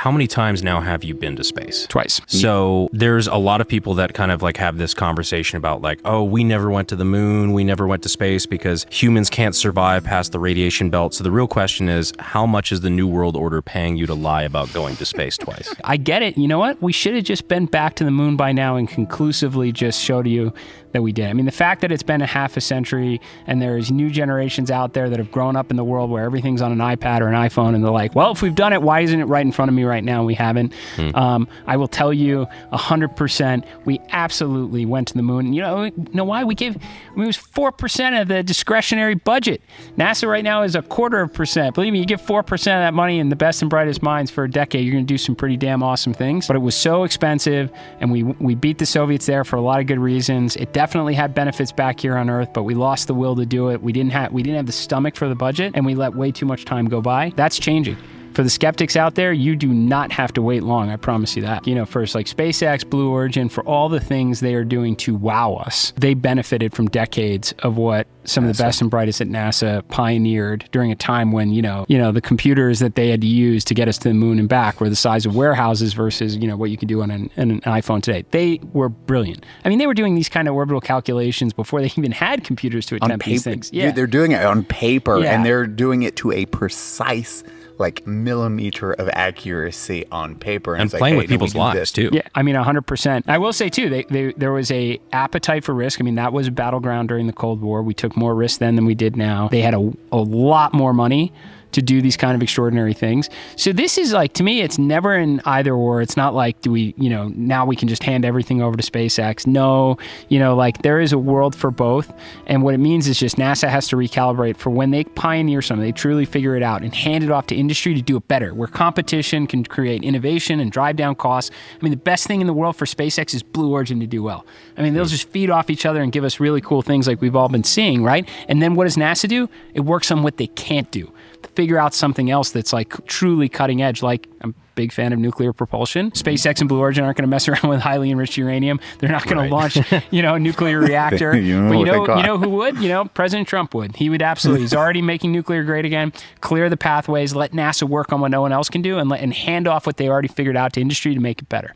how many times now have you been to space? Twice. So there's a lot of people that kind of like have this conversation about like, oh, we never went to the moon, we never went to space because humans can't survive past the radiation belt. So the real question is, how much is the New World Order paying you to lie about going to space twice? I get it. You know what? We should have just been back to the moon by now and conclusively just showed you that we did. I mean, the fact that it's been a half a century and there's new generations out there that have grown up in the world where everything's on an iPad or an iPhone and they're like, well, if we've done it, why isn't it right in front of me right now? And we haven't. I will tell you 100%, we absolutely went to the moon. You know why? It was 4% of the discretionary budget. NASA right now is 0.25%. Believe me, you give 4% of that money in the best and brightest minds for a decade, you're going to do some pretty damn awesome things. But it was so expensive and we beat the Soviets there for a lot of good reasons. It definitely had benefits back here on Earth, but we lost the will to do it. We didn't have the stomach for the budget, and we let way too much time go by. That's changing. For the skeptics out there, you do not have to wait long. I promise you that. First, like SpaceX, Blue Origin, for all the things they are doing to wow us, they benefited from decades of what some of the best and brightest at NASA pioneered during a time when, the computers that they had to use to get us to the moon and back were the size of warehouses versus, what you can do on an iPhone today. They were brilliant. I mean, they were doing these kind of orbital calculations before they even had computers to attempt these things. Yeah. Dude, they're doing it on paper, and they're doing it to a precise millimeter of accuracy on paper. And playing with people's lives, too. Yeah, I mean, 100%. I will say, too, there was a appetite for risk. I mean, that was a battleground during the Cold War. We took more risk then than we did now. They had a lot more money to do these kind of extraordinary things. So this is to me, it's never an either or. It's not like, now we can just hand everything over to SpaceX. No, there is a world for both. And what it means is just NASA has to recalibrate for when they pioneer something, they truly figure it out and hand it off to industry to do it better, where competition can create innovation and drive down costs. I mean, the best thing in the world for SpaceX is Blue Origin to do well. I mean, they'll just feed off each other and give us really cool things like we've all been seeing, right? And then what does NASA do? It works on what they can't do. Figure out something else that's truly cutting edge. I'm a big fan of nuclear propulsion. SpaceX and Blue Origin aren't going to mess around with highly enriched uranium. They're not going to launch, a nuclear reactor. But you know who would? President Trump would. He would absolutely. He's already making nuclear great again. Clear the pathways. Let NASA work on what no one else can do, and hand off what they already figured out to industry to make it better.